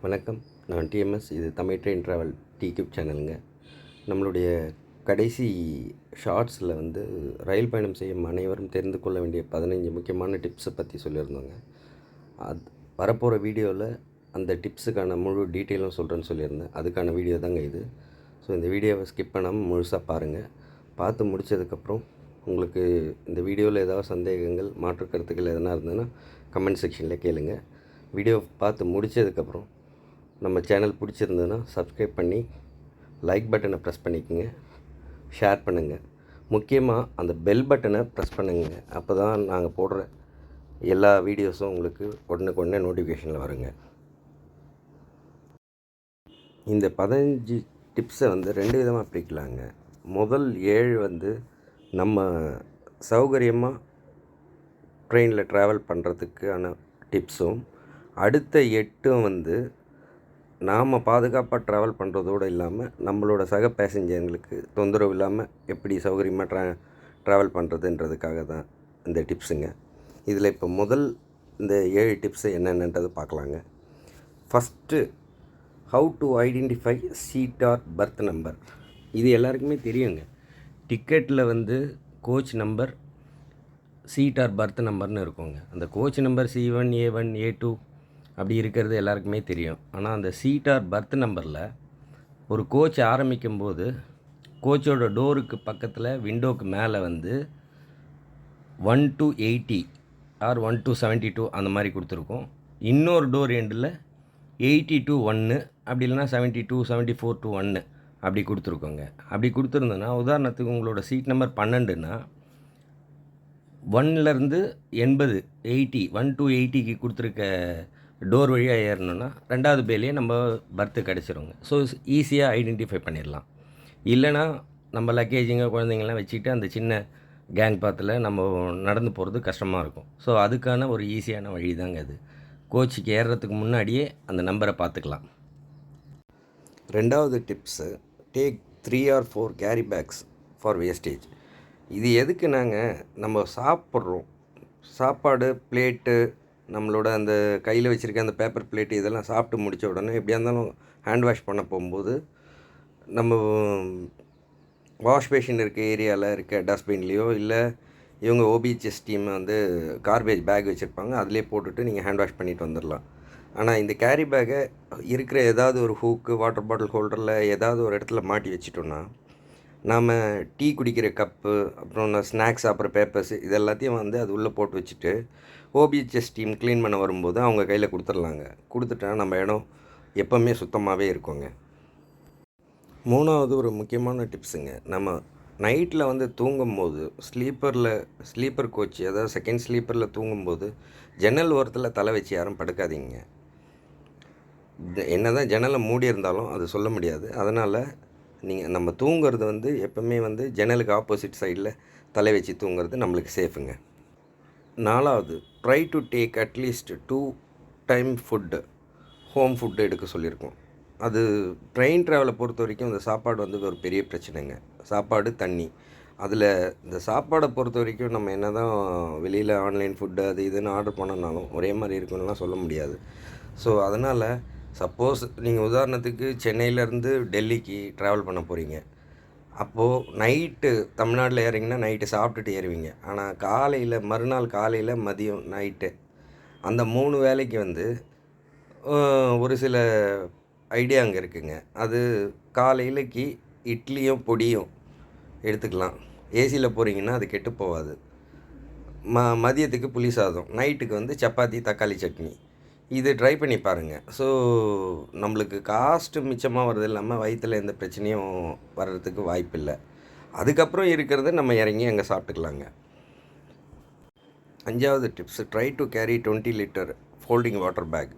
வணக்கம். நான் டிஎம்எஸ். இது தமிழ் ட்ரெயின் ட்ராவல் டியூப் சேனலுங்க. நம்மளுடைய கடைசி ஷார்ட்ஸில் ரயில் பயணம் செய்யும் அனைவரும் தெரிந்து கொள்ள வேண்டிய 15 முக்கியமான டிப்ஸை பற்றி சொல்லியிருந்தோங்க. அது வரப்போகிற வீடியோவில் அந்த டிப்ஸுக்கான முழு டீட்டெயிலும் சொல்கிறேன்னு சொல்லியிருந்தேன். அதுக்கான வீடியோ தாங்க இது. ஸோ இந்த வீடியோவை ஸ்கிப் பண்ணாமல் முழுசாக பாருங்கள். பார்த்து முடித்ததுக்கப்புறம் உங்களுக்கு இந்த வீடியோவில் ஏதாவது சந்தேகங்கள், மாற்று கருத்துக்கள் எதனா இருந்ததுன்னா கமெண்ட் செக்ஷனில் கேளுங்க. வீடியோ பார்த்து முடித்ததுக்கப்புறம் நம்ம சேனல் பிடிச்சிருந்ததுன்னா சப்ஸ்கிரைப் பண்ணி லைக் பட்டனை ப்ரெஸ் பண்ணிக்கோங்க, ஷேர் பண்ணுங்கள். முக்கியமாக அந்த பெல் பட்டனை ப்ரெஸ் பண்ணுங்க. அப்போ தான் நாங்கள் போடுற எல்லா வீடியோஸும் உங்களுக்கு உடனுக்குடனே நோட்டிஃபிகேஷனில் வருங்க. இந்த 15 டிப்ஸை 2 விதமாக பிரிக்கலாங்க. முதல் 7 நம்ம சௌகரியமாக ட்ரெயினில் ட்ராவல் பண்ணுறதுக்கான டிப்ஸும், அடுத்த 8 நாம் பாதுகாப்பாக ட்ராவல் பண்ணுறதோடு இல்லாமல் நம்மளோட சக பேசஞ்சர்களுக்கு தொந்தரவு இல்லாமல் எப்படி சௌகரியமாக ட்ராவல் பண்ணுறதுன்றதுக்காக தான் இந்த டிப்ஸுங்க. இதில் இப்போ முதல் இந்த 7 டிப்ஸு என்னென்னன்றது பார்க்கலாங்க. First, how to identify seat or berth number. இது எல்லாருக்குமே தெரியுங்க. டிக்கெட்டில் coach number, seat or berth நம்பர்னு இருக்குங்க. அந்த coach number C1, A1, A2 அப்படி இருக்கிறது எல்லாருக்குமே தெரியும். ஆனால் அந்த சீட் ஆர் பர்த் நம்பரில் ஒரு கோச் ஆரம்பிக்கும்போது கோச்சோட டோருக்கு பக்கத்தில் விண்டோக்கு மேலே 1 to 80 ஆர் 1 to 72 அந்த மாதிரி கொடுத்துருக்கோம். இன்னொரு டோர் எண்டில் 80 to 1 அப்படி இல்லைனா 72, 74 to 1 அப்படி கொடுத்துருக்கோங்க. அப்படி கொடுத்துருந்தோன்னா, உதாரணத்துக்கு உங்களோட சீட் நம்பர் 12ன்னா 1லேருந்து 80, 80, 1 to 80க்கு கொடுத்துருக்க டோர் வழியாக ஏறணுன்னா 2வது பேலேயே நம்ம பர்த்து கிடச்சிருங்க. ஸோ ஈஸியாக ஐடென்டிஃபை பண்ணிடலாம். இல்லைனா நம்ம லக்கேஜுங்க, குழந்தைங்கள்லாம் வச்சுக்கிட்டு அந்த சின்ன கேங் பாத்தில் நம்ம நடந்து போகிறது கஷ்டமாக இருக்கும். ஸோ அதுக்கான ஒரு ஈஸியான வழி தாங்க அது. கோச்சுக்கு ஏறுறதுக்கு முன்னாடியே அந்த நம்பரை பார்த்துக்கலாம். 2வது tips, take 3 or 4 carry bags for wastage. இது எதுக்கு நம்ம சாப்பிட்றோம், சாப்பாடு பிளேட்டு, நம்மளோட அந்த கையில் வச்சுருக்க அந்த பேப்பர் பிளேட்டு இதெல்லாம் சாப்பிட்டு முடித்த உடனே எப்படியா இருந்தாலும் ஹேண்ட் வாஷ் பண்ண போகும்போது நம்ம வாஷ் பேஷன் இருக்க ஏரியாவில் இருக்க டஸ்ட்பின்லேயோ, இல்லை இவங்க ஓபிஹெச்எஸ் டீம் கார்பேஜ் பேக் வச்சுருப்பாங்க, அதிலே போட்டுட்டு நீங்கள் ஹேண்ட் வாஷ் பண்ணிட்டு வந்துடலாம். ஆனால் இந்த கேரி பேக்கை இருக்கிற ஏதாவது ஒரு ஹூக்கு, வாட்டர் பாட்டில் ஹோல்டரில் ஏதாவது ஒரு இடத்துல மாட்டி வச்சிட்டோன்னா, நாம் டீ குடிக்கிற கப்பு, அப்புறம் ஸ்நாக்ஸ் சாப்பிட்ற பேப்பர்ஸ் இது எல்லாத்தையும் அது உள்ளே போட்டு வச்சுட்டு ஓபிஹெச்எஸ் டீம் க்ளீன் பண்ண வரும்போது அவங்க கையில் கொடுத்துர்லாங்க. கொடுத்துட்டா நம்ம இடம் எப்போவுமே சுத்தமாகவே இருக்குங்க. 3வது ஒரு முக்கியமான டிப்ஸுங்க. நம்ம நைட்டில் தூங்கும்போது ஸ்லீப்பர் கோச், அதாவது செகண்ட் ஸ்லீப்பரில் தூங்கும்போது ஜன்னல் ஓரத்தில் தலை வச்சு யாரும் படுக்காதீங்க. என்ன தான் ஜன்னலை மூடி இருந்தாலும் அது சொல்ல முடியாது. அதனால் நம்ம தூங்குறது எப்போவுமே ஜன்னலுக்கு ஆப்போசிட் சைடில் தலை வச்சு தூங்குறது நம்மளுக்கு சேஃபுங்க. 4வது, try to take at least 2 time food, home food எடுக்க சொல்லியிருக்கோம். அது ட்ரெயின் ட்ராவலை பொறுத்த வரைக்கும் இந்த சாப்பாடு ஒரு பெரிய பிரச்சனைங்க. சாப்பாடு, தண்ணி. அதில் இந்த சாப்பாடை பொறுத்த வரைக்கும் நம்ம என்ன தான் வெளியில் ஆன்லைன் ஃபுட்டு அது இதுன்னு ஆர்டர் பண்ணனாலும் ஒரே மாதிரி இருக்குன்னுலாம் சொல்ல முடியாது. ஸோ அதனால் சப்போஸ் நீங்கள் உதாரணத்துக்கு சென்னையிலேருந்து டெல்லிக்கு ட்ராவல் பண்ண போகிறீங்க. அப்போது நைட்டு தமிழ்நாட்டில் ஏறிங்கன்னா நைட்டு சாப்பிட்டுட்டு ஏறுவீங்க. ஆனால் மறுநாள் காலையில், மதியம், நைட்டு அந்த 3 வேளைக்கு ஒரு சில ஐடியா அங்கே இருக்குங்க. அது காலையிலக்கு இட்லியும் பொடியும் எடுத்துக்கலாம். ஏசியில் போகிறீங்கன்னா அது கெட்டு போகாது. மதியத்துக்கு புளி சாதம், நைட்டுக்கு சப்பாத்தி, தக்காளி சட்னி. இது ட்ரை பண்ணி பாருங்கள். ஸோ நம்மளுக்கு காஸ்ட்டு மிச்சமாக வர்றது இல்லாமல் வயிற்றில் எந்த பிரச்சனையும் வர்றதுக்கு வாய்ப்பில்லை. அதுக்கப்புறம் இருக்கிறத நம்ம இறங்கி அங்கே சாப்பிட்டுக்கலாங்க. 5வது tips, try to carry 20 litre folding water bag.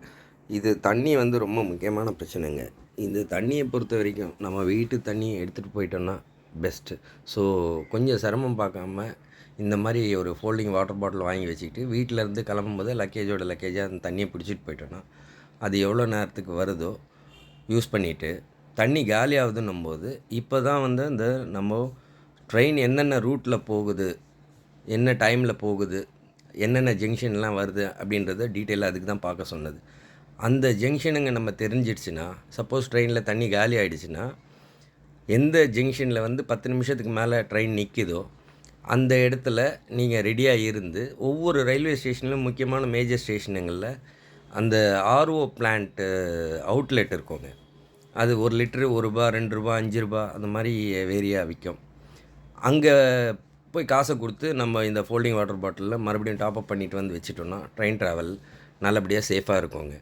இது தண்ணி ரொம்ப முக்கியமான பிரச்சனைங்க. இந்த தண்ணியை பொறுத்த வரைக்கும் நம்ம வீட்டு தண்ணியை எடுத்துகிட்டு போயிட்டோன்னா பெஸ்ட்டு. ஸோ கொஞ்சம் சிரமம் பார்க்காம இந்த மாதிரி ஒரு ஃபோல்டிங் வாட்டர் பாட்டில் வாங்கி வச்சுக்கிட்டு வீட்டிலேருந்து கிளம்பும்போது லக்கேஜாக அந்த தண்ணியை பிடிச்சிட்டு போயிட்டோன்னா அது எவ்வளோ நேரத்துக்கு வருதோ யூஸ் பண்ணிவிட்டு, தண்ணி காலி ஆகுதுன்னும்போது இப்போ தான் இந்த நம்ம ட்ரெயின் என்னென்ன ரூட்டில் போகுது, என்ன டைமில் போகுது, என்னென்ன ஜங்ஷன்லாம் வருது அப்படின்றத டீட்டெயிலாக அதுக்கு தான் பார்க்க சொன்னது. அந்த ஜங்ஷனுங்க நம்ம தெரிஞ்சிடுச்சுன்னா, சப்போஸ் ட்ரெயினில் தண்ணி காலி ஆகிடுச்சுன்னா, எந்த ஜங்ஷனில் வந்து 10 நிமிஷத்துக்கு மேலே ட்ரெயின் நிற்கிதோ அந்த இடத்துல நீங்கள் ரெடியாக இருந்து ஒவ்வொரு ரயில்வே ஸ்டேஷன்லையும் முக்கியமான மேஜர் ஸ்டேஷனுங்களில் அந்த ஆர்ஓ பிளான்ட்டு அவுட்லெட் இருக்குங்க. அது 1 லிட்ரு ரூ. 1 ரூ. 2 ரூ. 5 அந்த மாதிரி வேரியாக விற்கும். அங்கே போய் காசை கொடுத்து நம்ம இந்த ஃபோல்டிங் வாட்டர் பாட்டிலில் மறுபடியும் டாப்அப் பண்ணிட்டு வந்து வச்சுட்டோன்னா ட்ரெயின் ட்ராவல் நல்லபடியாக சேஃபாக இருக்குங்க.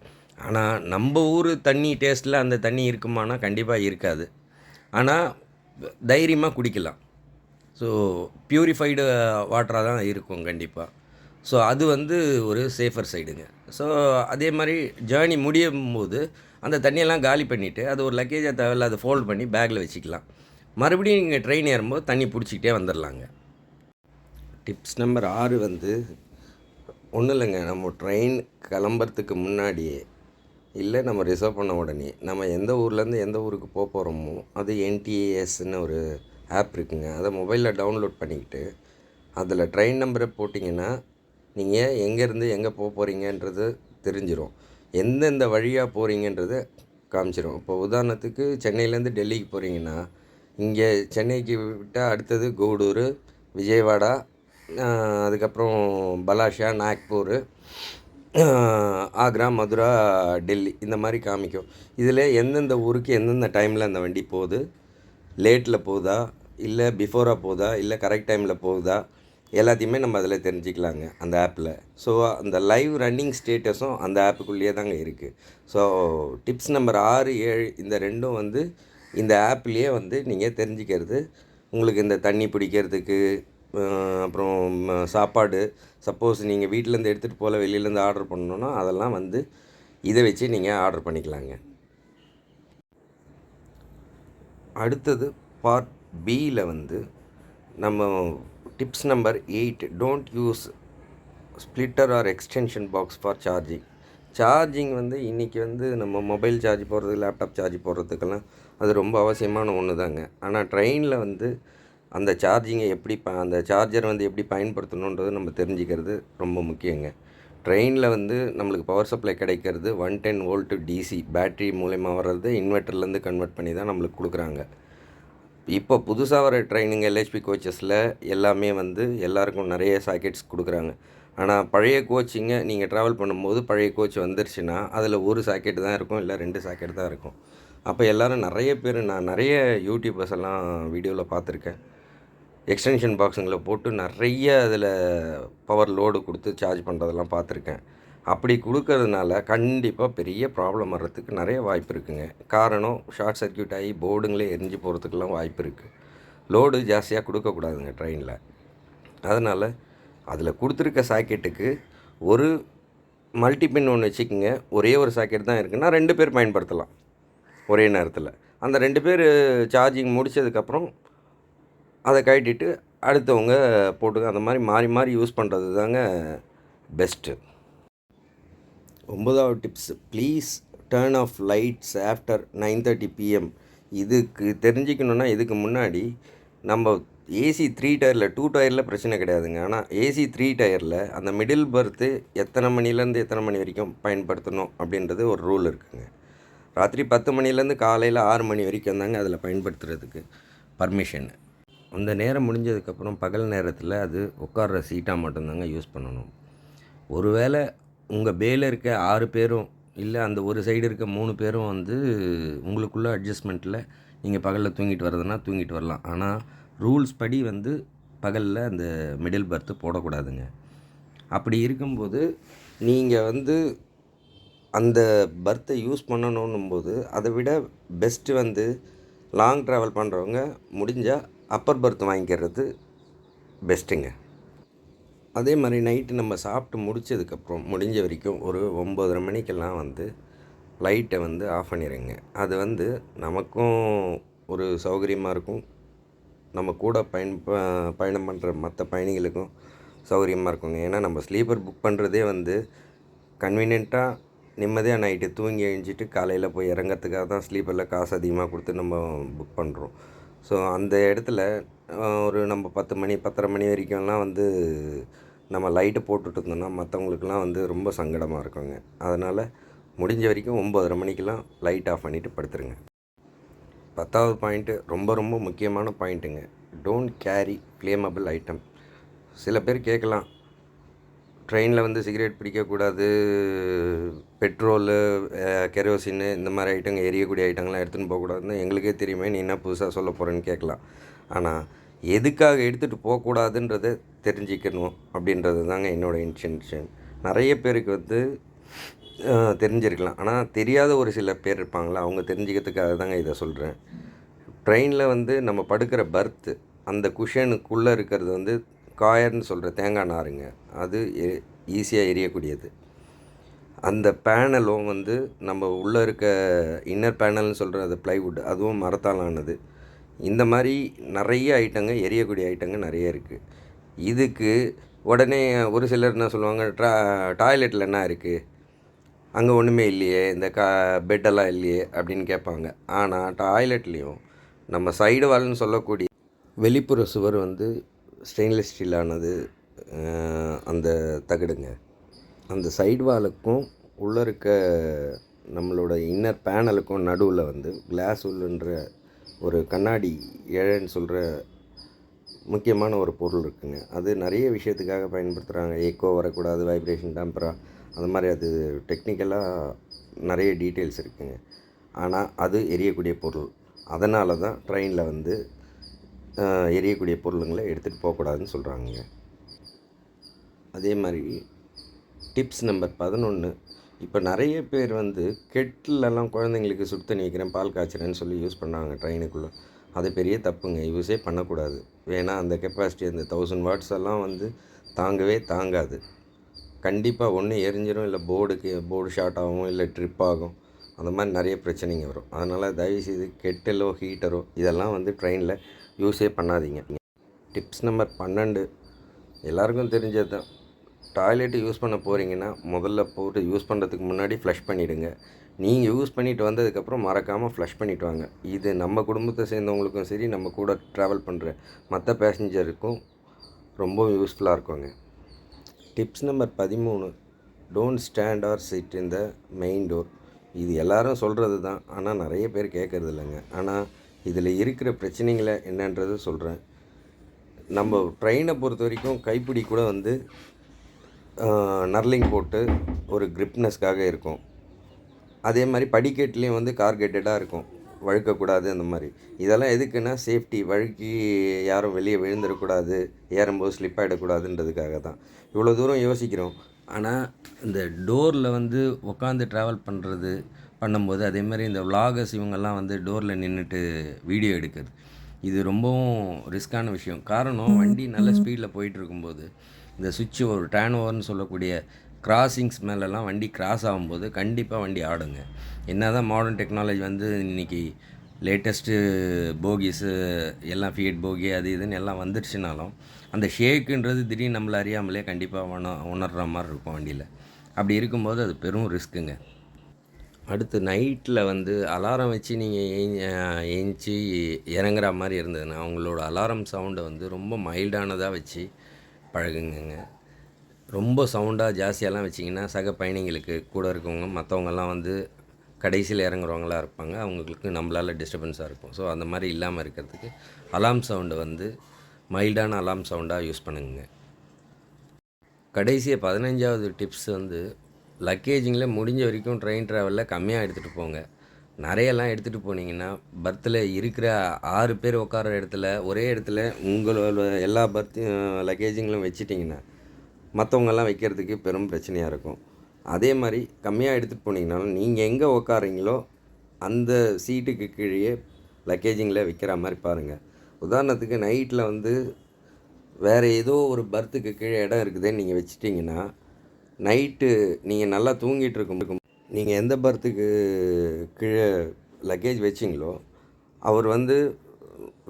ஆனால் நம்ம ஊர் தண்ணி டேஸ்ட்டில் அந்த தண்ணி இருக்குமானா கண்டிப்பாக இருக்காது. ஆனால் தைரியமாக குடிக்கலாம். ஸோ பியூரிஃபைடு வாட்டராக தான் இருக்கும் கண்டிப்பாக. ஸோ அது வந்து ஒரு சேஃபர் சைடுங்க. ஸோ அதே மாதிரி ஜேர்னி முடியும்போது அந்த தண்ணியெல்லாம் காலி பண்ணிவிட்டு அது ஒரு லக்கேஜாக தேவையில்ல, அதை ஃபோல்ட் பண்ணி பேக்கில் வச்சுக்கலாம். மறுபடியும் நீங்கள் ட்ரெயின் ஏறும்போது தண்ணி பிடிச்சிக்கிட்டே வந்துடலாங்க. டிப்ஸ் நம்பர் 6 வந்து ஒன்றும் இல்லைங்க. நம்ம ட்ரெயின் கிளம்புறதுக்கு முன்னாடியே இல்லை நம்ம ரிசர்வ் பண்ண உடனே நம்ம எந்த ஊர்லேருந்து எந்த ஊருக்கு போகிறோமோ அது என்டிஏஎஸ்ன்னு ஒரு ஆப் இருக்குங்க. அதை மொபைலில் டவுன்லோட் பண்ணிக்கிட்டு அதில் ட்ரெயின் நம்பரை போட்டிங்கன்னா நீங்கள் எங்கேருந்து எங்கே போகிறீங்கன்றது தெரிஞ்சிடும். எந்தெந்த வழியாக போகிறீங்கன்றது காமிச்சிடும். இப்போ உதாரணத்துக்கு சென்னையிலேருந்து டெல்லிக்கு போகிறீங்கன்னா இங்கே சென்னைக்கு விட்டால் அடுத்தது கூடூர், விஜயவாடா, அதுக்கப்புறம் பலாஷா, நாக்பூர், ஆக்ரா, மதுரா, டெல்லி இந்த மாதிரி காமிக்கும். இதில் எந்தெந்த ஊருக்கு எந்தெந்த டைமில் அந்த வண்டி போகுது, லேட்டில் போகுதா இல்லை பிஃபோராக போகுதா இல்லை கரெக்ட் டைமில் போகுதா எல்லாத்தையுமே நம்ம அதில் தெரிஞ்சுக்கலாங்க அந்த ஆப்பில். ஸோ அந்த லைவ் ரன்னிங் ஸ்டேட்டஸும் அந்த ஆப்புக்குள்ளேயே தாங்க இருக்குது. ஸோ டிப்ஸ் நம்பர் 6, 7 இந்த ரெண்டும் வந்து இந்த ஆப்லேயே வந்து நீங்கள் தெரிஞ்சுக்கிறது. உங்களுக்கு இந்த தண்ணி பிடிக்கிறதுக்கு அப்புறம் சாப்பாடு சப்போஸ் நீங்கள் வீட்டிலேருந்து எடுத்துகிட்டு போகல, வெளியிலேருந்து ஆர்டர் பண்ணணுன்னா அதெல்லாம் வந்து இதை வச்சு நீங்கள் ஆர்டர் பண்ணிக்கலாங்க. அடுத்தது பார்ட் பியில் வந்து நம்ம tips number 8 don't use splitter or extension box for charging. Charging வந்து இன்றைக்கி வந்து நம்ம மொபைல் சார்ஜ் போடுறது, லேப்டாப் சார்ஜ் போடுறதுக்கெல்லாம் அது ரொம்ப அவசியமான ஒன்று தாங்க. ஆனால் ட்ரெயினில் வந்து அந்த சார்ஜிங்கை எப்படி அந்த சார்ஜர் வந்து எப்படி பயன்படுத்தணுன்றது நம்ம தெரிஞ்சுக்கிறது ரொம்ப முக்கியங்க. ட்ரெயினில் வந்து நம்மளுக்கு பவர் சப்ளை கிடைக்கிறது 110 வோல்ட்டு டிசி பேட்ரி மூலயமா வர்றது இன்வெர்ட்டர்லேருந்து கன்வெர்ட் பண்ணி தான் நம்மளுக்கு கொடுக்குறாங்க. இப்போ புதுசாக வர ட்ரெயினுங்க எல்ஹெச்பி கோச்சஸில் எல்லாமே வந்து எல்லாருக்கும் நிறைய சாக்கெட்ஸ் கொடுக்குறாங்க. ஆனால் பழைய கோச்சிங்க நீங்கள் ட்ராவல் பண்ணும்போது பழைய கோச் வந்துருச்சுன்னா அதில் ஒரு சாக்கெட்டு தான் இருக்கும், இல்லை 2 சாக்கெட் தான் இருக்கும். அப்போ எல்லோரும் நிறைய பேர் நான் நிறைய யூடியூபர்ஸ் எல்லாம் வீடியோவில் பார்த்துருக்கேன். எக்ஸ்டென்ஷன் பாக்ஸுங்களை போட்டு நிறைய அதில் பவர் லோடு கொடுத்து சார்ஜ் பண்ணுறதெல்லாம் பார்த்துருக்கேன். அப்படி கொடுக்கறதுனால கண்டிப்பாக பெரிய ப்ராப்ளம் வர்றதுக்கு நிறைய வாய்ப்பு இருக்குங்க. காரணம் ஷார்ட் சர்க்யூட் ஆகி போர்டுங்களே எரிஞ்சு போகிறதுக்கெல்லாம் வாய்ப்பு இருக்குது. லோடு ஜாஸ்தியாக கொடுக்கக்கூடாதுங்க ட்ரெயினில். அதனால் அதில் கொடுத்துருக்க சாக்கெட்டுக்கு ஒரு மல்டிபின் ஒன்று வச்சுக்கோங்க. ஒரே ஒரு சாக்கெட் தான் இருக்குன்னா 2 பேர் பயன்படுத்தலாம் ஒரே நேரத்தில். அந்த 2 பேர் சார்ஜிங் முடித்ததுக்கப்புறம் அதை கழட்டிட்டு அடுத்தவங்க போட்டுக்க. அந்த மாதிரி மாறி மாறி யூஸ் பண்ணுறது தாங்க பெஸ்ட்டு. 9வது tips please turn off lights after 9:30 PM. இதுக்கு தெரிஞ்சுக்கணுன்னா இதுக்கு முன்னாடி நம்ம ஏசி 3 டயரில் 2 டயரில் பிரச்சனை கிடையாதுங்க. ஆனால் ஏசி 3 டயரில் அந்த மிடில் பர்த்து எத்தனை மணிலேருந்து எத்தனை மணி வரைக்கும் பயன்படுத்தணும் அப்படின்றது ஒரு ரூல் இருக்குதுங்க. ராத்திரி 10 மணிலேருந்து காலையில் 6 மணி வரைக்கும் தாங்க அதில் பயன்படுத்துகிறதுக்கு பர்மிஷன். அந்த நேரம் முடிஞ்சதுக்கப்புறம் பகல் நேரத்தில் அது உட்கார்ற சீட்டாக மட்டும்தாங்க யூஸ் பண்ணணும். ஒருவேளை உங்கள் பேயில் இருக்க 6 பேரும் இல்லை அந்த ஒரு சைடு இருக்க 3 பேரும் வந்து உங்களுக்குள்ள அட்ஜஸ்ட்மெண்ட்டில் நீங்கள் பகலில் தூங்கிட்டு வரதுன்னா தூங்கிட்டு வரலாம். ஆனால் ரூல்ஸ் படி வந்து பகலில் அந்த மிடில் பர்த்து போடக்கூடாதுங்க. அப்படி இருக்கும்போது நீங்கள் வந்து அந்த பர்த்தை யூஸ் பண்ணணுன்னும்போது அதை விட பெஸ்ட்டு வந்து லாங் ட்ராவல் பண்ணுறவங்க முடிஞ்சால் அப்பர் பர்த் வாங்கிக்கிறது பெஸ்ட்டுங்க. அதே மாதிரி நைட்டு நம்ம சாப்பிட்டு முடித்ததுக்கப்புறம் முடிஞ்ச வரைக்கும் ஒரு 9:30 மணிக்கெல்லாம் வந்து லைட்டை வந்து ஆஃப் பண்ணிடுங்க. அது வந்து நமக்கும் ஒரு சௌகரியமாக இருக்கும், நம்ம கூட பயணம் பண்ணுற மற்ற பயணிகளுக்கும் சௌகரியமாக இருக்குங்க. ஏன்னா நம்ம ஸ்லீப்பர் புக் பண்ணுறதே வந்து கன்வீனியண்ட்டாக நிம்மதியாக நைட்டு தூங்கி எழுஞ்சிட்டு காலையில் போய் இறங்கிறதுக்காக தான் ஸ்லீப்பரில் காசு அதிகமாக கொடுத்து நம்ம புக் பண்ணுறோம். ஸோ அந்த இடத்துல ஒரு நம்ம 10 மணி 10:30 மணி வரைக்கும்லாம் வந்து நம்ம லைட்டு போட்டுட்டு இருந்தோம்னா மற்றவங்களுக்குலாம் வந்து ரொம்ப சங்கடமாக இருக்குங்க. அதனால் முடிஞ்ச வரைக்கும் 9:30 மணிக்கெலாம் லைட் ஆஃப் பண்ணிவிட்டு படுத்துருங்க. 10வது பாயிண்ட்டு ரொம்ப ரொம்ப முக்கியமான பாயிண்ட்டுங்க. Don't carry flammable item. சில பேர் கேட்கலாம், ட்ரெயினில் வந்து சிகரெட் பிடிக்கக்கூடாது, பெட்ரோலு, கெரோசின்னு இந்த மாதிரி ஐட்டங்கள், எரியக்கூடிய ஐட்டங்கள்லாம் எடுத்துகிட்டு போகக்கூடாதுன்னு எங்களுக்கே தெரியுமே, நீ என்ன புதுசாக சொல்ல போகிறேன்னு கேட்கலாம். ஆனால் எதுக்காக எடுத்துகிட்டு போகக்கூடாதுன்றதை தெரிஞ்சுக்கணும் அப்படின்றது தாங்க என்னோடய இன்டென்ஷன். நிறைய பேருக்கு வந்து தெரிஞ்சிருக்கலாம், ஆனால் தெரியாத ஒரு சில பேர் இருப்பாங்களா, அவங்க தெரிஞ்சுக்கிறதுக்காக தாங்க இதை சொல்கிறேன். ட்ரெயினில் வந்து நம்ம படுக்கிற பர்த்து, அந்த குஷனுக்குள்ளே இருக்கிறது வந்து காயர்னு சொல்கிற தேங்காய் நாருங்க. அது ஈஸியாக எரியக்கூடியது. அந்த பேனலும் வந்து நம்ம உள்ளே இருக்க இன்னர் பேனல்னு சொல்கிற அது ப்ளைவுட், அதுவும் மரத்தால் ஆனது. இந்த மாதிரி நிறைய ஐட்டங்க, எரியக்கூடிய ஐட்டங்க நிறைய இருக்குது. இதுக்கு உடனே ஒரு சிலர் என்ன சொல்லுவாங்க, டாய்லெட்டில் என்ன இருக்குது, அங்கே ஒன்றுமே இல்லையே, இந்த பெட்டெல்லாம் இல்லையே அப்படின்னு கேட்பாங்க. ஆனால் டாய்லெட்லேயும் நம்ம சைடு வால்னு சொல்லக்கூடிய வெளிப்புற சுவர் வந்து ஸ்டெயின்லெஸ் ஸ்டீலானது, அந்த தகடுங்க. அந்த சைடு வாலுக்கும் உள்ளே இருக்க நம்மளோட இன்னர் பேனலுக்கும் நடுவில் வந்து கிளாஸ் உள்ளுன்ற ஒரு கண்ணாடி இழைன்னு சொல்கிற முக்கியமான ஒரு பொருள் இருக்குங்க. அது நிறைய விஷயத்துக்காக பயன்படுத்துகிறாங்க. எக்கோ வரக்கூடாது, வைப்ரேஷன் டேம்பரா, அந்த மாதிரி அது டெக்னிக்கலாக நிறைய டீட்டெயில்ஸ் இருக்குங்க. ஆனால் அது எரியக்கூடிய பொருள். அதனால தான் ட்ரெயினில் வந்து எரியக்கூடிய பொருளுங்களை எடுத்துகிட்டு போகக்கூடாதுன்னு சொல்கிறாங்க. அதே மாதிரி டிப்ஸ் நம்பர் 11, இப்போ நிறைய பேர் வந்து கெட்டிலெல்லாம் குழந்தைங்களுக்கு சுடு தண்ணி வைக்கிறேன், பால் காய்ச்சிறேன்னு சொல்லி யூஸ் பண்ணாங்க ட்ரெயினுக்குள்ளே. அது பெரிய தப்புங்க, யூஸே பண்ணக்கூடாது. வேணா அந்த கெப்பாசிட்டி, அந்த 1000 வாட்ஸ் எல்லாம் வந்து தாங்கவே தாங்காது. கண்டிப்பாக ஒன்று எரிஞ்சிடும், இல்லை போர்டு ஷார்ட் ஆகும், இல்லை ட்ரிப் ஆகும். அந்த மாதிரி நிறைய பிரச்சனைங்க வரும். அதனால் தயவுசெய்து கெட்டிலோ ஹீட்டரோ இதெல்லாம் வந்து ட்ரெயினில் யூஸே பண்ணாதீங்க. டிப்ஸ் நம்பர் 12, எல்லாருக்கும் தெரிஞ்சது தான். டாய்லெட்டு யூஸ் பண்ண போகிறீங்கன்னா முதல்ல போட்டு யூஸ் பண்ணுறதுக்கு முன்னாடி ஃப்ளஷ் பண்ணிவிடுங்க. நீங்கள் யூஸ் பண்ணிவிட்டு வந்ததுக்கப்புறம் மறக்காமல் ஃப்ளஷ் பண்ணிவிட்டு வாங்க. இது நம்ம குடும்பத்தை சேர்ந்தவங்களுக்கும் சரி, நம்ம கூட ட்ராவல் பண்ணுற மற்ற பேசஞ்சருக்கும் ரொம்ப யூஸ்ஃபுல்லாக இருக்குங்க. Tips number 13, don't stand or sit in the main door. இது எல்லோரும் சொல்கிறது தான், ஆனால் நிறைய பேர் கேட்குறது இல்லைங்க. ஆனால் இதில் இருக்கிற பிரச்சனைகளை என்னன்றது சொல்கிறேன். நம்ம ட்ரெயினை பொறுத்த வரைக்கும் கைப்பிடி கூட வந்து நர்லிங் போட்டு ஒரு கிரிப்னஸ்க்காக இருக்கும். அதே மாதிரி படிக்கட்டுலேயும் வந்து கார்கேட்டடாக இருக்கும், வழுக்கக்கூடாது அந்த மாதிரி. இதெல்லாம் எதுக்குன்னா சேஃப்டி, வழுக்கி யாரும் வெளியே விழுந்துடக்கூடாது, ஏறும்போது ஸ்லிப் ஆகிடக்கூடாதுன்றதுக்காக தான் இவ்வளோ தூரம் யோசிக்கிறோம். ஆனால் இந்த டோரில் வந்து உட்காந்து ட்ராவல் பண்ணும்போது அதே மாதிரி இந்த விலாகர்ஸ் இவங்கெல்லாம் வந்து டோரில் நின்றுட்டு வீடியோ எடுக்கிறது, இது ரொம்பவும் ரிஸ்க்கான விஷயம். காரணம், வண்டி நல்ல ஸ்பீடில் போயிட்டு இருக்கும்போது இந்த சுவிட்ச் ஒரு டேர்ன் ஓவர்னு சொல்லக்கூடிய கிராசிங்ஸ் மேலெல்லாம் வண்டி கிராஸ் ஆகும்போது கண்டிப்பாக வண்டி ஆடுங்க. என்ன தான் மாடர்ன் டெக்னாலஜி வந்து இன்றைக்கி லேட்டஸ்ட்டு போகிஸு எல்லாம் ஃபியட் போகி அது இதுன்னு எல்லாம் வந்துடுச்சுனாலும் அந்த ஷேக்குன்றது திடீர்னு நம்மளை அறியாமலே கண்டிப்பாக உணர்கிற மாதிரி இருக்கும் வண்டியில். அப்படி இருக்கும்போது அது பெரும் ரிஸ்க்குங்க. அடுத்து நைட்டில் வந்து அலாரம் வச்சு நீங்கள் ஏஞ்சி இறங்குற மாதிரி இருந்ததுன்னா அவங்களோட அலாரம் சவுண்டை வந்து ரொம்ப மைல்டானதாக வச்சு பழகுங்க. ரொம்ப சவுண்டாக ஜாஸ்தியாலாம் வச்சிங்கன்னா சக பயணிகளுக்கு கூட இருக்கவங்க மற்றவங்கெல்லாம் வந்து கடைசியில் இறங்குறவங்களாக இருப்பாங்க, அவங்களுக்கு நம்மளால் டிஸ்டர்பன்ஸாக இருக்கும். ஸோ அந்த மாதிரி இல்லாமல் இருக்கிறதுக்கு அலாம் சவுண்டை வந்து மைல்டான அலாம் சவுண்டாக யூஸ் பண்ணுங்க. கடைசியாக 15வது டிப்ஸ் வந்து லக்கேஜிங்கில் முடிஞ்ச வரைக்கும் ட்ரெயின் ட்ராவலில் கம்மியாக எடுத்துகிட்டு போங்க. நிறையெல்லாம் எடுத்துகிட்டு போனீங்கன்னா பர்த்தில் இருக்கிற 6 பேர் உட்கார இடத்துல ஒரே இடத்துல உங்களோட எல்லா லக்கேஜிங்களும் வச்சிட்டிங்கன்னா மற்றவங்கெல்லாம் வைக்கிறதுக்கு பெரும் பிரச்சனையாக இருக்கும். அதே மாதிரி கம்மியாக எடுத்துகிட்டு போனீங்கனாலும் நீங்கள் எங்கே உட்காரீங்களோ அந்த சீட்டுக்கு கீழே லக்கேஜிங்கில் வைக்கிற மாதிரி பாருங்கள். உதாரணத்துக்கு நைட்டில் வந்து வேறு ஏதோ ஒரு பர்த்துக்கு கீழே இடம் இருக்குதுன்னு நீங்கள் வச்சிட்டிங்கன்னா நைட்டு நீங்கள் நல்லா தூங்கிட்டு இருக்கும் நீங்கள் எந்த பர்த்துக்கு கீழே லக்கேஜ் வச்சிங்களோ அவர் வந்து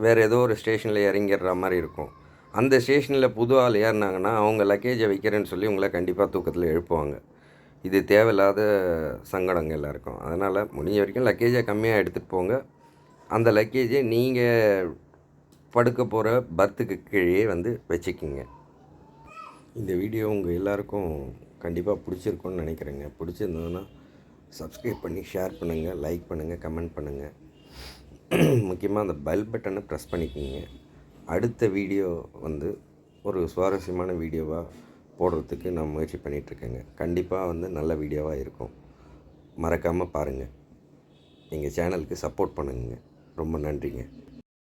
வேறு ஏதோ ஒரு ஸ்டேஷனில் இறங்கிடுற மாதிரி இருக்கும். அந்த ஸ்டேஷனில் புது ஆள் ஏறினாங்கன்னா அவங்க லக்கேஜை வைக்கிறேன்னு சொல்லி உங்களை கண்டிப்பாக தூக்கத்தில் எழுப்புவாங்க. இது தேவையில்லாத சங்கடங்கள் எல்லாருக்கும். அதனால் முடிஞ்ச வரைக்கும் லக்கேஜை கம்மியாக எடுத்துகிட்டு போங்க. அந்த லக்கேஜை நீங்கள் படுக்க போகிற பர்த்துக்கு கீழே வந்து வச்சுக்கிங்க. இந்த வீடியோ உங்கள் எல்லாருக்கும் கண்டிப்பாக பிடிச்சிருக்குன்னு நினைக்கிறேங்க. பிடிச்சிருந்ததுன்னா சப்ஸ்கிரைப் பண்ணி ஷேர் பண்ணுங்கள், லைக் பண்ணுங்கள், கமெண்ட் பண்ணுங்கள். முக்கியமாக அந்த பெல் பட்டனை ப்ரெஸ் பண்ணிக்கோங்க. அடுத்த வீடியோ வந்து ஒரு சுவாரஸ்யமான வீடியோவாக போடுறதுக்கு நான் முயற்சி பண்ணிகிட்ருக்கேங்க. கண்டிப்பாக வந்து நல்ல வீடியோவாக இருக்கும். மறக்காமல் பாருங்கள். எங்கள் சேனலுக்கு சப்போர்ட் பண்ணுங்க. ரொம்ப நன்றிங்க.